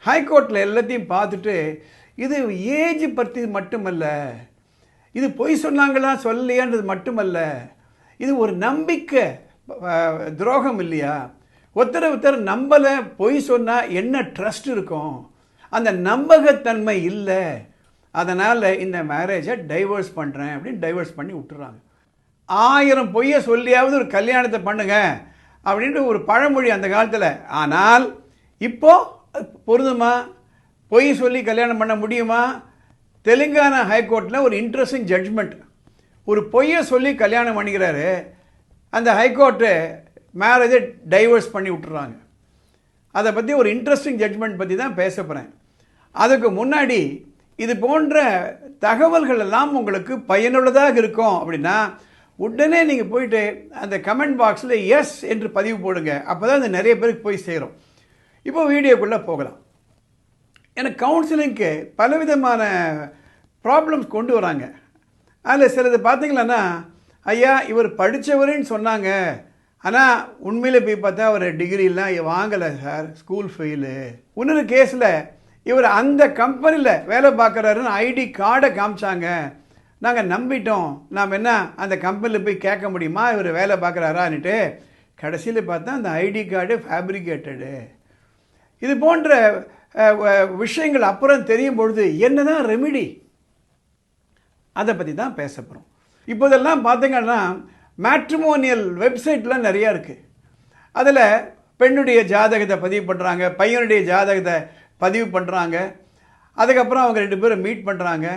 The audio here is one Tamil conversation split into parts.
ஹைகோர்ட்டில் எல்லாத்தையும் பார்த்துட்டு இது ஏஜ் பற்றி மட்டுமல்ல, இது பொய் சொன்னாங்களா சொல்லலையான்றது மட்டுமல்ல, இது ஒரு நம்பிக்கை துரோகம் இல்லையா? ஒருத்தர் நம்பலை, பொய் சொன்னால் என்ன ட்ரஸ்ட் இருக்கும்? அந்த நம்பகத்தன்மை இல்லை, அதனால் இந்த மேரேஜை டைவர்ஸ் பண்ணுறேன் அப்படின்னு டைவர்ஸ் பண்ணி விட்டுறாங்க. 1000 பொய்யை சொல்லியாவது ஒரு கல்யாணத்தை பண்ணுங்க அப்படின்ட்டு ஒரு பழமொழி அந்த காலத்தில். ஆனால் இப்போது பொருந்துமா? பொய் சொல்லி கல்யாணம் பண்ண முடியுமா? தெலுங்கானா ஹைகோர்ட்டில் ஒரு இன்ட்ரெஸ்டிங் ஜட்ஜ்மெண்ட். ஒரு பொய்யை சொல்லி கல்யாணம் பண்ணிக்கிறாரு, அந்த ஹைகோர்ட்டு மேரேஜை டைவர்ஸ் பண்ணி விட்டுறாங்க. அதை பற்றி ஒரு இன்ட்ரெஸ்டிங் ஜட்ஜ்மெண்ட் பற்றி தான் பேச போகிறேன். அதுக்கு முன்னாடி இது போன்ற தகவல்கள் எல்லாம் உங்களுக்கு பயனுள்ளதாக இருக்கும் அப்படின்னா உடனே நீங்கள் போயிட்டு அந்த கமெண்ட் பாக்ஸில் எஸ் என்று பதிவு போடுங்க. அப்போ தான் அது நிறைய பேருக்கு போய் சேரும். இப்போ வீடியோக்குள்ளே போகலாம். எனக்கு கவுன்சிலிங்க்கு பலவிதமான ப்ராப்ளம்ஸ் கொண்டு வராங்க. அதில் சிலது பார்த்தீங்களன்னா, ஐயா இவர் படித்தவருன்னு சொன்னாங்க, ஆனால் உண்மையில் போய் பார்த்தா அவர் டிகிரிலாம் வாங்கலை சார், ஸ்கூல் ஃபெயிலு. இன்னொரு கேஸில் இவர் அந்த கம்பெனியில் வேலை பார்க்குறாருன்னு ஐடி கார்டை காமிச்சாங்க, நாங்கள் நம்பிட்டோம், நாம் என்ன அந்த கம்பெனியில் போய் கேட்க முடியுமா இவர் வேலை பார்க்குறாரான்னுட்டு. கடைசியில் பார்த்தா அந்த ஐடி கார்டு ஃபேப்ரிகேட்டடு. இது போன்ற விஷயங்கள் அப்புறம் தெரியும் பொழுது என்ன தான் ரெமிடி, அதை பற்றி தான் பேச போகிறோம். இப்போதெல்லாம் பார்த்தீங்கன்னா மேட்ரிமோனியல் வெப்சைட்லாம் நிறையா இருக்குது. அதில் பெண்ணுடைய ஜாதகத்தை பதிவு பண்ணுறாங்க, பையனுடைய ஜாதகத்தை பதிவு பண்ணுறாங்க. அதுக்கப்புறம் அவங்க 2 பேரும் மீட் பண்ணுறாங்க,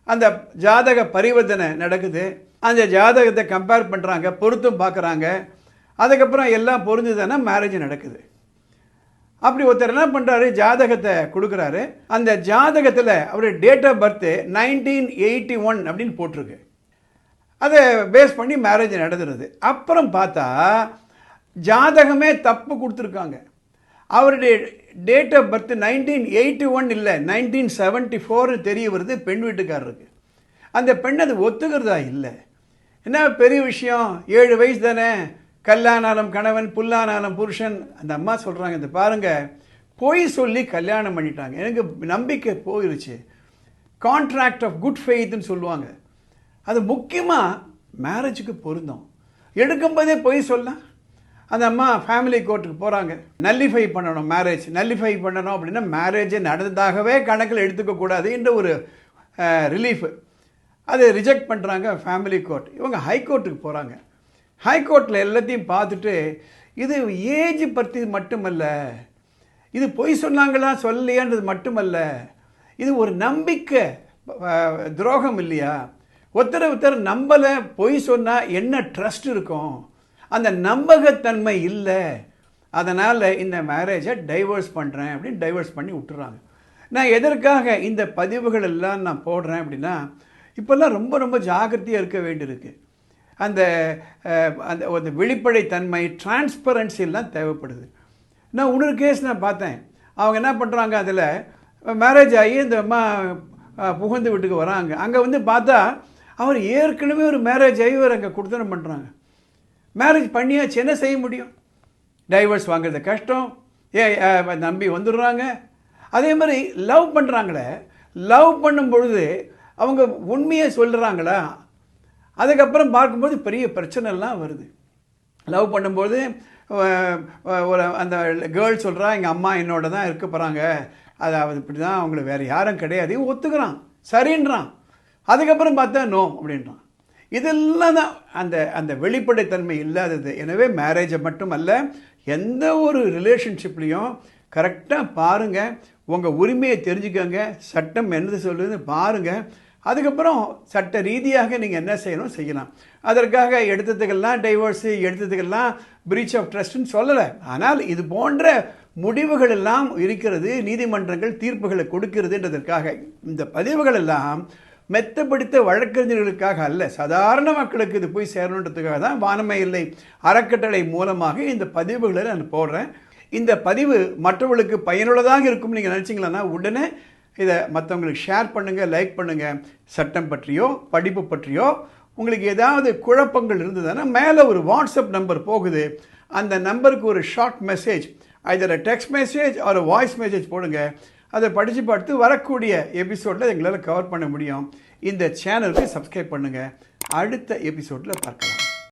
அந்த ஜாதக பரிவர்த்தனை நடக்குது, அந்த ஜாதகத்தை கம்பேர் பண்ணுறாங்க, பொருத்தம் பார்க்குறாங்க. அதுக்கப்புறம் எல்லாம் பொருந்துதுன்னா மேரேஜ் நடக்குது. அப்படி ஒருத்தர் என்ன பண்ணுறாரு, ஜாதகத்தை கொடுக்குறாரு. அந்த ஜாதகத்தில் அவருடைய டேட் ஆஃப் பர்த்து 1981 அப்படின்னு போட்டிருக்கு. அதை பேஸ் பண்ணி மேரேஜ் நடந்துருது. அப்புறம் பார்த்தா ஜாதகமே தப்பு கொடுத்துருக்காங்க. அவருடைய டேட் ஆஃப் பர்த் 1981 இல்லை, 1974 தெரிய வருது பெண் வீட்டுக்காரருக்கு. அந்த பெண் அது ஒத்துக்கிறதா இல்லை. என்ன பெரிய விஷயம், 7 வயசு தானே, கல்லானாலும் கணவன் புல்லானாலும் புருஷன். அந்த அம்மா சொல்கிறாங்க, இந்த பாருங்கள், பொய் சொல்லி கல்யாணம் பண்ணிட்டாங்க, எனக்கு நம்பிக்கை போயிருச்சு. கான்ட்ராக்ட் ஆஃப் குட் ஃபெய்த்னு சொல்லுவாங்க. அது முக்கியமாக மேரேஜுக்கு பொருந்தும். எடுக்கும்போதே பொய் சொல்லலாம். அந்த அம்மா ஃபேமிலி கோர்ட்டுக்கு போகிறாங்க, நல்லிஃபை பண்ணணும், மேரேஜ் நல்லிஃபை பண்ணணும் அப்படின்னா மேரேஜை நடந்ததாகவே கணக்கில் எடுத்துக்கக்கூடாது என்ற ஒரு ரிலீஃபு. அதை ரிஜெக்ட் பண்ணுறாங்க ஃபேமிலி கோர்ட். இவங்க ஹைகோர்ட்டுக்கு போகிறாங்க. ஹைகோர்ட்டில் எல்லாத்தையும் பார்த்துட்டு இது ஏஜ் பற்றி மட்டுமல்ல, இது பொய் சொன்னாங்களா சொல்லலையான்றது மட்டுமல்ல, இது ஒரு நம்பிக்கை துரோகம் இல்லையா? ஒருத்தர் நம்பலை, பொய் சொன்னால் என்ன ட்ரஸ்ட் இருக்கும்? அந்த நம்பகத்தன்மை இல்லை, அதனால் இந்த மேரேஜை டைவர்ஸ் பண்ணுறேன் அப்படின்னு டைவர்ஸ் பண்ணி விட்டுறாங்க. நான் எதற்காக இந்த பதிவுகள் எல்லாம் நான் போடுறேன் அப்படின்னா, இப்போல்லாம் ரொம்ப ரொம்ப ஜாக்கிரதையாக இருக்க வேண்டியிருக்கு. அந்த அந்த வெளிப்படைத்தன்மை, டிரான்ஸ்பரன்சி எல்லாம் தேவைப்படுது. நான் இன்னொரு கேஸ் நான் பார்த்தேன். அவங்க என்ன பண்ணுறாங்க, அதில் மேரேஜ் ஆகி இந்த அம்மா புகுந்து வீட்டுக்கு வராங்க. அங்கே பார்த்தா அவர் ஏற்கனவே ஒரு மேரேஜ் ஆகி அவர் அங்கே கொடுத்தனம் பண்ணுறாங்க. மேரேஜ் பண்ணியாச்சு, என்ன செய்ய முடியும்? டைவர்ஸ் வாங்குறது கஷ்டம், நம்பி வந்துடுறாங்க. அதே மாதிரி லவ் பண்ணுறாங்களே, லவ் பண்ணும் பொழுது அவங்க உண்மையை சொல்கிறாங்களா? அதுக்கப்புறம் பார்க்கும்போது பெரிய பிரச்சனைலாம் வருது. லவ் பண்ணும்போது ஒரு அந்த கேர்ள் சொல்கிறா, எங்கள் அம்மா என்னோட தான் இருக்க போகிறாங்க, அதாவது இப்படி தான், அவங்கள வேறு யாரும் கிடையாது, ஒத்துக்கிறான், சரின்றான். அதுக்கப்புறம் பார்த்தா நோ அப்படின்றான். இதெல்லாம் தான் அந்த அந்த வெளிப்படைத்தன்மை இல்லாதது. எனவே மேரேஜை மட்டும் அல்ல, எந்த ஒரு ரிலேஷன்ஷிப்லேயும் கரெக்டாக பாருங்கள், உங்கள் உரிமையை தெரிஞ்சுக்கோங்க, சட்டம் என்னது சொல்லுதுன்னு பாருங்கள். அதுக்கப்புறம் சட்ட ரீதியாக நீங்கள் என்ன செய்யணும் செய்யலாம். அதற்காக எடுத்ததுக்கெல்லாம் டைவர்ஸு, எடுத்ததுக்கெல்லாம் பிரீச் ஆஃப் ட்ரஸ்ட்னு சொல்லலை. ஆனால் இது போன்ற முடிவுகள் எல்லாம் இருக்கிறது, நீதிமன்றங்கள் தீர்ப்புகளை கொடுக்கிறதுன்றதற்காக இந்த பதிவுகள் எல்லாம் மெத்தப்படுத்த வழக்கறிஞர்களுக்காக அல்ல, சாதாரண மக்களுக்கு இது போய் சேரணுன்றதுக்காக தான் வானமை இல்லை அறக்கட்டளை மூலமாக இந்த பதிவுகளை நான் போடுறேன். இந்த பதிவு மற்றவர்களுக்கு பயனுள்ளதாக இருக்கும் நீங்கள் நினச்சிங்களா, உடனே இதை மற்றவங்களுக்கு ஷேர் பண்ணுங்கள், லைக் பண்ணுங்கள். சட்டம் பற்றியோ படிப்பு பற்றியோ உங்களுக்கு ஏதாவது குழப்பங்கள் இருந்ததுன்னா மேலே ஒரு வாட்ஸ்அப் நம்பர் போகுது, அந்த நம்பருக்கு ஒரு ஷார்ட் மெசேஜ் அதில் டெக்ஸ்ட் மெசேஜ் ஒரு வாய்ஸ் மெசேஜ் போடுங்க. அதை படித்து பார்த்து வரக்கூடிய எபிசோடில் எங்களால் கவர் பண்ண முடியும். இந்த சேனலுக்கு சப்ஸ்கிரைப் பண்ணுங்கள். அடுத்த எபிசோடில் பார்க்கலாம்.